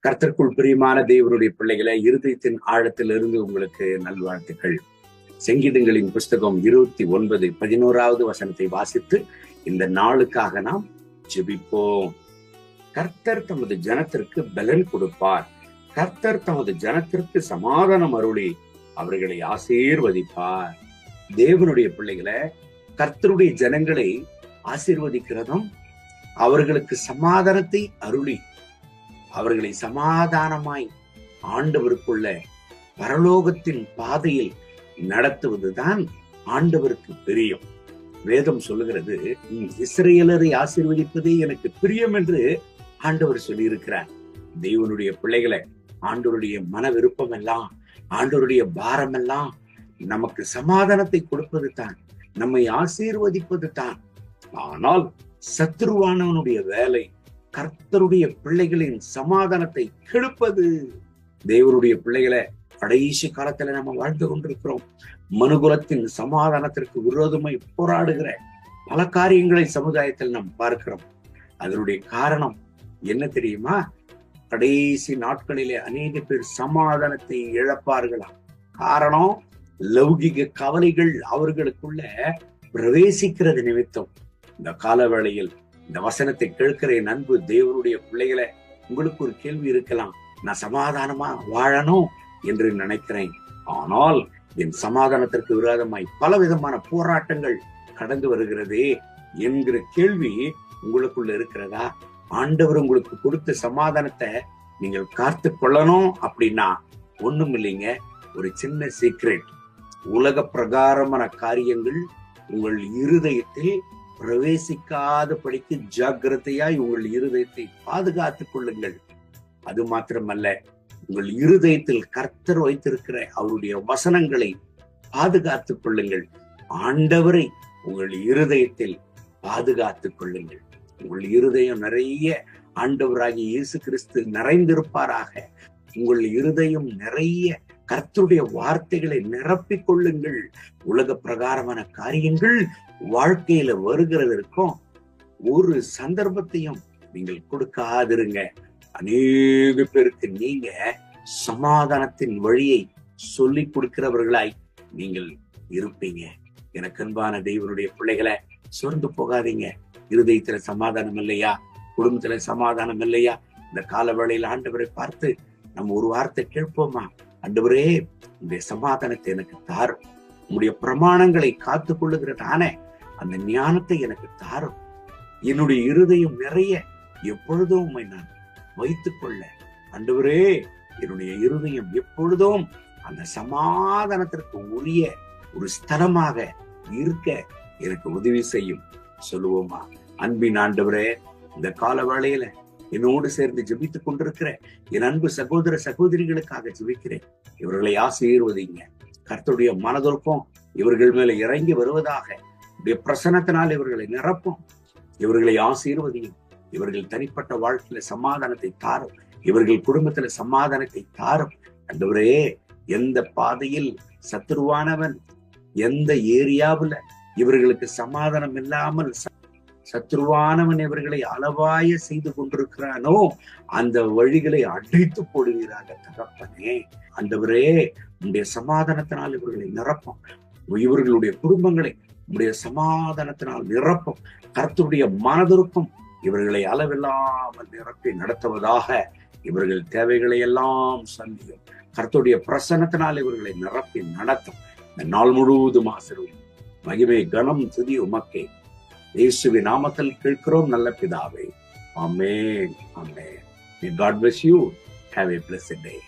கர்த்தருக்குள் பிரியமான தேவனுடைய பிள்ளைகளை, இருதயத்தின் ஆழத்திலிருந்து உங்களுக்கு நல்வாழ்த்துக்கள். சங்கீதங்களின் புஸ்தகம் 29:11 வசனத்தை வாசித்து இந்த நாளுக்காக நாம் ஜெபிப்போம். கர்த்தர் தமது ஜனத்திற்கு பலன் கொடுப்பார். கர்த்தர் தமது ஜனத்திற்கு சமாதானம் அருளி அவர்களை ஆசீர்வதிப்பார். தேவனுடைய பிள்ளைகளை, கர்த்தருடைய ஜனங்களை ஆசீர்வதிக்கிறதும் அவர்களுக்கு சமாதானத்தை அருளி அவர்களை சமாதானமாய் ஆண்டவருக்குள்ள பரலோகத்தின் பாதையில் நடத்துவதுதான் ஆண்டவருக்கு பிரியம். வேதம் சொல்லுகிறது, இஸ்ரவேலரை ஆசீர்வதிப்பதே எனக்கு பிரியம் என்று ஆண்டவர் சொல்லியிருக்கிறார். தேவனுடைய பிள்ளைகளை, ஆண்டவருடைய மன விருப்பம் எல்லாம், ஆண்டவருடைய பாரம் எல்லாம் நமக்கு சமாதானத்தை கொடுப்பது தான், நம்மை ஆசீர்வதிப்பது தான். ஆனால் சத்துருவானவனுடைய வேலை கர்த்தருடைய பிள்ளைகளின் சமாதானத்தை கெடுப்பது. தேவனுடைய பிள்ளைகளை, கடைசி காலத்துல நம்ம வாழ்ந்து கொண்டிருக்கிறோம். மனுகுலத்தின் சமாதானத்திற்கு விரோதமாய் போராடுகிற பல காரியங்களை சமுதாயத்தில் நாம் பார்க்கிறோம். அதனுடைய காரணம் என்ன தெரியுமா? கடைசி நாட்களிலே அநேக பேர் சமாதானத்தை இழப்பார்களாம். காரணம், லௌகிக கவலைகள் அவர்களுக்குள்ள பிரவேசிக்கிறது நிமித்தம். இந்த காலவேளையில் இந்த வசனத்தை கேட்கிற என் அன்பு தேவனுடைய பிள்ளைகளை, உங்களுக்கு ஒரு கேள்வி இருக்கலாம். நான் சமாதானமா வாழணும் என்று நினைக்கிறேன், ஆனால் என் சமாதானத்திற்கு விரோதமாய் பல விதமான போராட்டங்கள் கடந்து வருகிறதே என்கிற கேள்வி உங்களுக்குள்ள இருக்கிறதா? ஆண்டவர் உங்களுக்கு கொடுத்த சமாதானத்தை நீங்கள் காத்து கொள்ளணும் அப்படின்னா ஒண்ணும் இல்லைங்க, ஒரு சின்ன சீக்ரெட். உலக பிரகாரமான காரியங்கள் உங்கள் இருதயத்தில் பிரவேசிக்காதபடிக்கு ஜாக்கிரதையாய் உங்கள் இருதயத்தை பாதுகாத்துக் கொள்ளுங்கள். அது மாத்திரமல்ல, உங்கள் இருதயத்தில் கர்த்தர் வைத்திருக்கிற அவருடைய வசனங்களை பாதுகாத்துக் கொள்ளுங்கள். ஆண்டவரை உங்கள் இருதயத்தில் பாதுகாத்துக் கொள்ளுங்கள். உங்கள் இருதயம் நிறைய ஆண்டவராகிய இயேசு கிறிஸ்து நிறைந்திருப்பாராக. உங்கள் இருதயம் நிறைய கர்த்தருடைய வார்த்தைகளை நிரப்பிக் கொள்ளுங்கள். உலக பிரகாரமான காரியங்கள் வாழ்க்கையில வருகிறதற்கும் ஒரு சந்தர்ப்பத்தையும் நீங்கள் கொடுக்காதிருங்க. அநேக பேருக்கு நீங்க சமாதானத்தின் வழியை சொல்லி கொடுக்கிறவர்களாய் நீங்கள் இருப்பீங்க. எனக்கு அன்பான தேவனுடைய பிள்ளைகளை, சொர்ந்து போகாதீங்க. இருதயத்துல சமாதானம் இல்லையா? குடும்பத்துல சமாதானம் இல்லையா? இந்த கால வேளையில ஆண்டவரை பார்த்து நம்ம ஒரு வார்த்தை கேட்போமா? ஆண்டவரே, உங்களுடைய சமாதானத்தை எனக்கு தாரும். உங்களுடைய பிரமாணங்களை காத்து கொள்ளுகிறதான அந்த ஞானத்தை எனக்கு தாரும். என்னுடைய இருதயம் நிறைய எப்பொழுதும் உம்மை நான் வைத்துக் கொள்ள, ஆண்டவரே, என்னுடைய இருதயம் எப்பொழுதும் அந்த சமாதானத்திற்கு உரிய ஒரு ஸ்தலமாக இருக்க எனக்கு உதவி செய்யும் சொல்லுவோமா? அன்பின் ஆண்டவரே, இந்த கால வேளையில என்னோடு சேர்ந்து ஜெபித்துக் கொண்டிருக்கிற என் அன்பு சகோதர சகோதரிகளுக்காக ஜெபிக்கிறேன். இவர்களை ஆசீர்வதிங்க. கர்த்தருடைய மனதிற்கும் இவர்கள் மேல இறங்கி வருவதாக. பிரசன்னத்தினால் இவர்களை நிரப்பும். இவர்களை ஆசீர்வதியும். இவர்கள் தனிப்பட்ட வாழ்க்கையில சமாதானத்தை தாரும். இவர்கள் குடும்பத்துல சமாதானத்தை தாரும். ஆண்டவரே, எந்த பாதையில் சத்துருவானவன் எந்த ஏரியாவுல இவர்களுக்கு சமாதானம் இல்லாமல் சத்ருவானவன் இவர்களை அளவாய செய்து கொண்டிருக்கிறானோ அந்த வழிகளை அடைத்து போடுவீராக தகப்பனே. ஆண்டவரே, உங்களுடைய சமாதானத்தினால் இவர்களை நிரப்பும். இவர்களுடைய குடும்பங்களை உங்களுடைய சமாதானத்தினால் நிரப்பும். கர்த்தருடைய மனதிற்கும் இவர்களை அளவில்லாமல் நிரப்பி நடத்துவதாக. இவர்கள் தேவைகளை எல்லாம் சந்தியும். கர்த்தருடைய பிரசன்னத்தினால் இவர்களை நிரப்பி நடத்தும். இந்த நாள் முழுவதும் ஆசீர்வதியும். மகிமை கனம் துதி உமக்கே. இயேசுவின் நாமத்தில் கேட்கிறோம் நல்ல பிதாவே. ஆமென், ஆமென். May God bless you. Have a blessed day.